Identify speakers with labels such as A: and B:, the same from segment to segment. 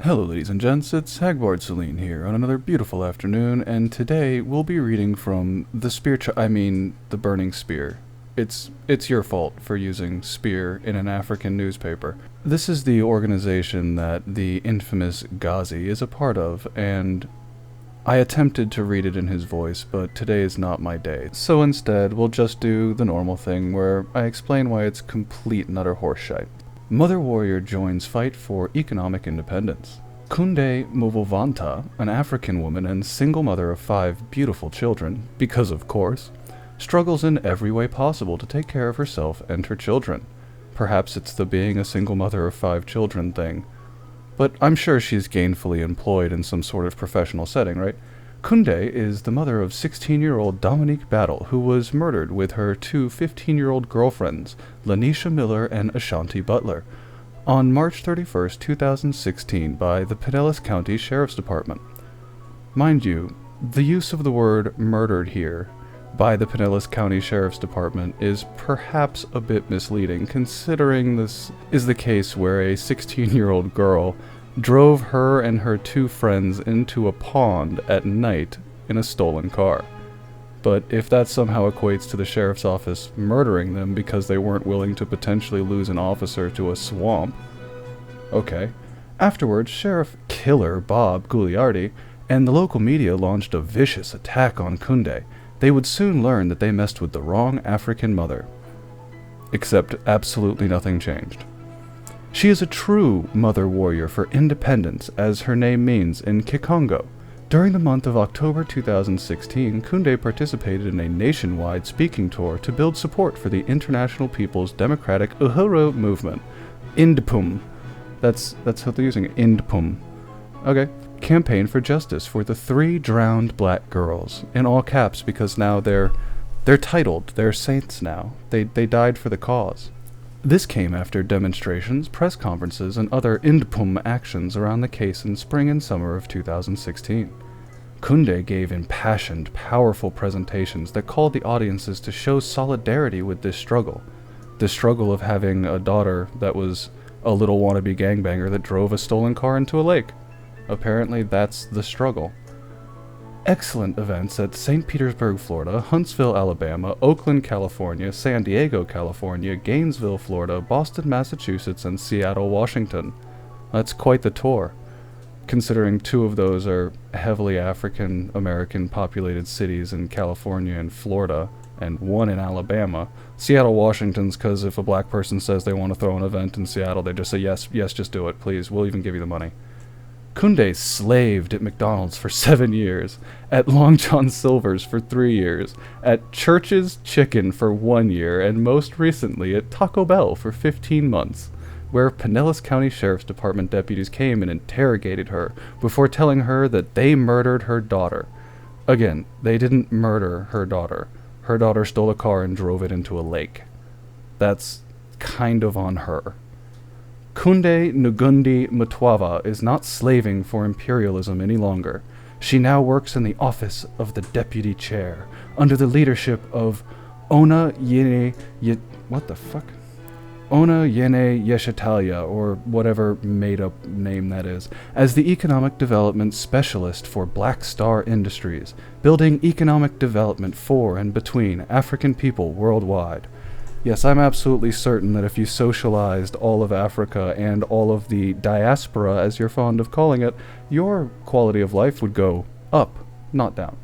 A: Hello ladies and gents, it's Hagward Celine here on another beautiful afternoon, and today we'll be reading from the the Burning Spear. It's your fault for using spear in an African newspaper. This is the organization that the infamous Ghazi is a part of, and I attempted to read it in his voice, but today is not my day. So instead, we'll just do the normal thing where I explain why it's complete and utter horseshit. Mother Warrior joins fight for economic independence. Kunde Muvovanta, an African woman and single mother of 5 beautiful children, because of course, struggles in every way possible to take care of herself and her children. Perhaps it's the being a single mother of 5 children thing. But I'm sure she's gainfully employed in some sort of professional setting, right? Kunde is the mother of 16-year-old Dominique Battle, who was murdered with her 2 15-year-old girlfriends, Lanisha Miller and Ashanti Butler, on March 31st, 2016 by the Pinellas County Sheriff's Department. Mind you, the use of the word murdered here by the Pinellas County Sheriff's Department is perhaps a bit misleading, considering this is the case where a 16-year-old girl drove her and her 2 friends into a pond at night in a stolen car. But if that somehow equates to the sheriff's office murdering them because they weren't willing to potentially lose an officer to a swamp, okay. Afterwards, Sheriff Killer Bob Gugliardi and the local media launched a vicious attack on Kunde. They would soon learn that they messed with the wrong African mother. Except absolutely nothing changed. She is a true mother warrior for independence, as her name means in Kikongo. During the month of October 2016, Kunde participated in a nationwide speaking tour to build support for the International People's Democratic Uhuru movement. INDPUM. That's what they're using, INDPUM. Okay. Campaign for justice for the 3 drowned black girls, in all caps because now they're titled, they're saints now. They died for the cause. This came after demonstrations, press conferences, and other INDPUM actions around the case in spring and summer of 2016. Kunde gave impassioned, powerful presentations that called the audiences to show solidarity with this struggle. The struggle of having a daughter that was a little wannabe gangbanger that drove a stolen car into a lake. Apparently that's the struggle. Excellent events at St. Petersburg, Florida, Huntsville, Alabama, Oakland, California, San Diego, California, Gainesville, Florida, Boston, Massachusetts, and Seattle, Washington. That's quite the tour, considering 2 of those are heavily African American populated cities in California and Florida, and 1 in Alabama. Seattle, Washington's because if a black person says they want to throw an event in Seattle, they just say, yes, just do it, please, we'll even give you the money. Kunde slaved at McDonald's for 7 years, at Long John Silver's for 3 years, at Church's Chicken for 1 year, and most recently at Taco Bell for 15 months, where Pinellas County Sheriff's Department deputies came and interrogated her before telling her that they murdered her daughter. Again, they didn't murder her daughter. Her daughter stole a car and drove it into a lake. That's kind of on her. Kunde Ngundi Mutwava is not slaving for imperialism any longer. She now works in the office of the deputy chair, under the leadership of Ona Yene Yeshitalia, or whatever made-up name that is, as the economic development specialist for Black Star Industries, building economic development for and between African people worldwide. Yes, I'm absolutely certain that if you socialized all of Africa and all of the diaspora, as you're fond of calling it, your quality of life would go up, not down.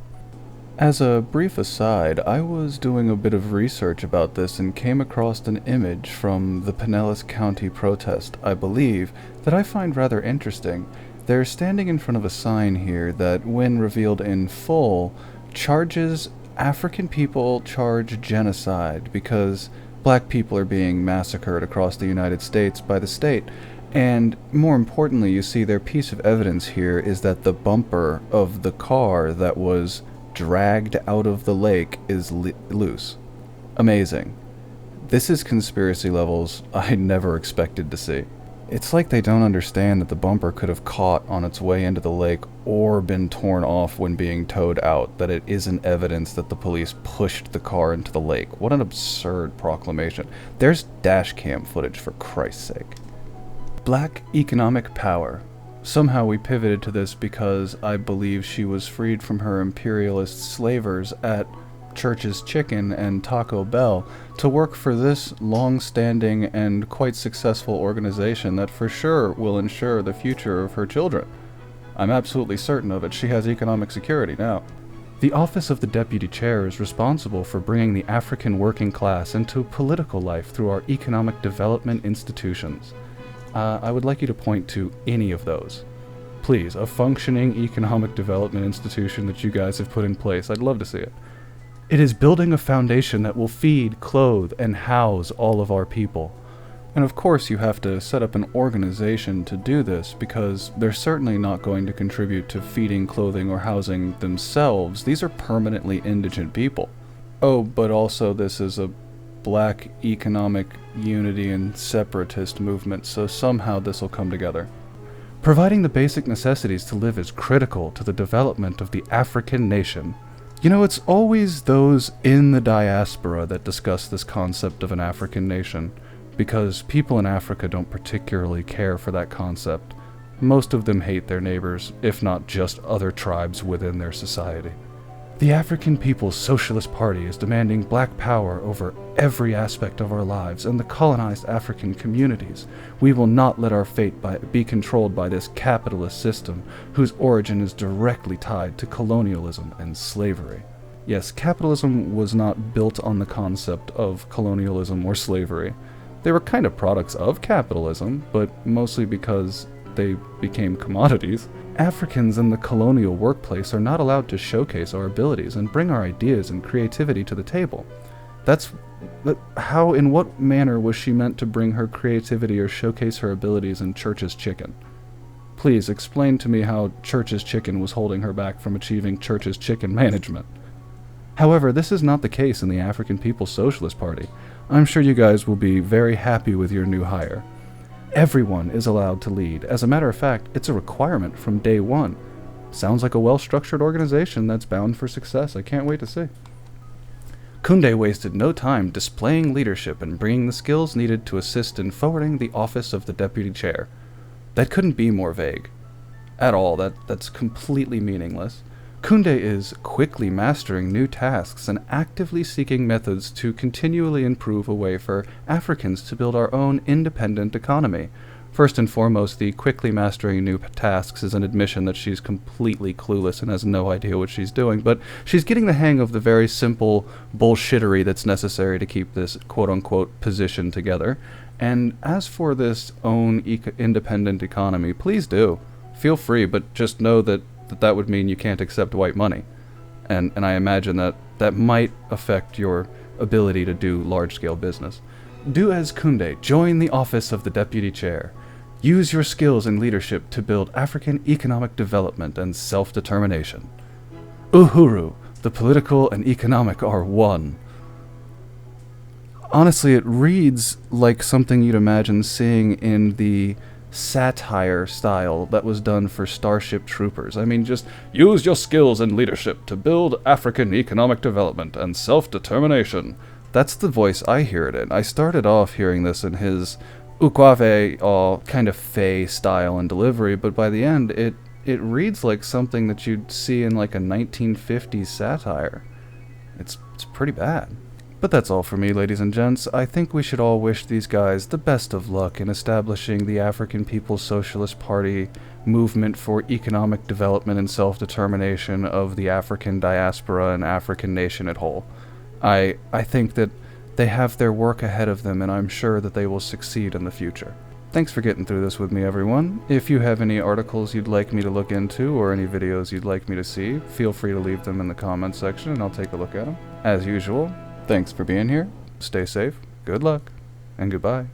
A: As a brief aside, I was doing a bit of research about this and came across an image from the Pinellas County protest, I believe, that I find rather interesting. They're standing in front of a sign here that, when revealed in full, charges African people charge genocide because black people are being massacred across the United States by the state. And more importantly, you see their piece of evidence here is that the bumper of the car that was dragged out of the lake is loose. Amazing. This is conspiracy levels I never expected to see. It's like they don't understand that the bumper could have caught on its way into the lake or been torn off when being towed out, that it isn't evidence that the police pushed the car into the lake. What an absurd proclamation. There's dash cam footage, for Christ's sake. Black economic power. Somehow we pivoted to this because I believe she was freed from her imperialist slavers at Church's Chicken and Taco Bell to work for this long-standing and quite successful organization that for sure will ensure the future of her children. I'm absolutely certain of it. She has economic security now. The office of the deputy chair is responsible for bringing the African working class into political life through our economic development institutions. I would like you to point to any of those. Please, a functioning economic development institution that you guys have put in place. I'd love to see it. It is building a foundation that will feed, clothe, and house all of our people. And of course you have to set up an organization to do this, because they're certainly not going to contribute to feeding, clothing, or housing themselves. These are permanently indigent people. Oh, but also this is a black economic unity and separatist movement, so somehow this will come together. Providing the basic necessities to live is critical to the development of the African nation. You know, it's always those in the diaspora that discuss this concept of an African nation, because people in Africa don't particularly care for that concept. Most of them hate their neighbors, if not just other tribes within their society. The African People's Socialist Party is demanding black power over every aspect of our lives and the colonized African communities. We will not let our fate be controlled by this capitalist system, whose origin is directly tied to colonialism and slavery. Yes, capitalism was not built on the concept of colonialism or slavery. They were kind of products of capitalism, but mostly because they became commodities. Africans in the colonial workplace are not allowed to showcase our abilities and bring our ideas and creativity to the table. How, in what manner was she meant to bring her creativity or showcase her abilities in Church's Chicken? Please explain to me how Church's Chicken was holding her back from achieving Church's Chicken management. However, this is not the case in the African People's Socialist Party. I'm sure you guys will be very happy with your new hire. Everyone is allowed to lead. As a matter of fact, it's a requirement from day one. Sounds like a well-structured organization that's bound for success. I can't wait to see. Kunde wasted no time displaying leadership and bringing the skills needed to assist in forwarding the office of the deputy chair. That couldn't be more vague. At all. That's completely meaningless. Kunde is quickly mastering new tasks and actively seeking methods to continually improve a way for Africans to build our own independent economy. First and foremost, the quickly mastering new tasks is an admission that she's completely clueless and has no idea what she's doing, but she's getting the hang of the very simple bullshittery that's necessary to keep this quote-unquote position together. And as for this own independent economy, please do. Feel free, but just know that would mean you can't accept white money. And I imagine that might affect your ability to do large-scale business. Do as Kunde. Join the office of the deputy chair. Use your skills and leadership to build African economic development and self-determination. Uhuru, the political and economic are one. Honestly, it reads like something you'd imagine seeing in the satire style that was done for Starship Troopers. I mean, just use your skills and leadership to build African economic development and self-determination. That's the voice I hear it in. I started off hearing this in his Ukwave, kind of fey style and delivery, but by the end, it reads like something that you'd see in like a 1950s satire. It's pretty bad. But that's all for me, ladies and gents. I think we should all wish these guys the best of luck in establishing the African People's Socialist Party movement for economic development and self-determination of the African diaspora and African nation at whole. I think that they have their work ahead of them, and I'm sure that they will succeed in the future. Thanks for getting through this with me, everyone. If you have any articles you'd like me to look into or any videos you'd like me to see, feel free to leave them in the comments section and I'll take a look at them. As usual, thanks for being here, stay safe, good luck, and goodbye.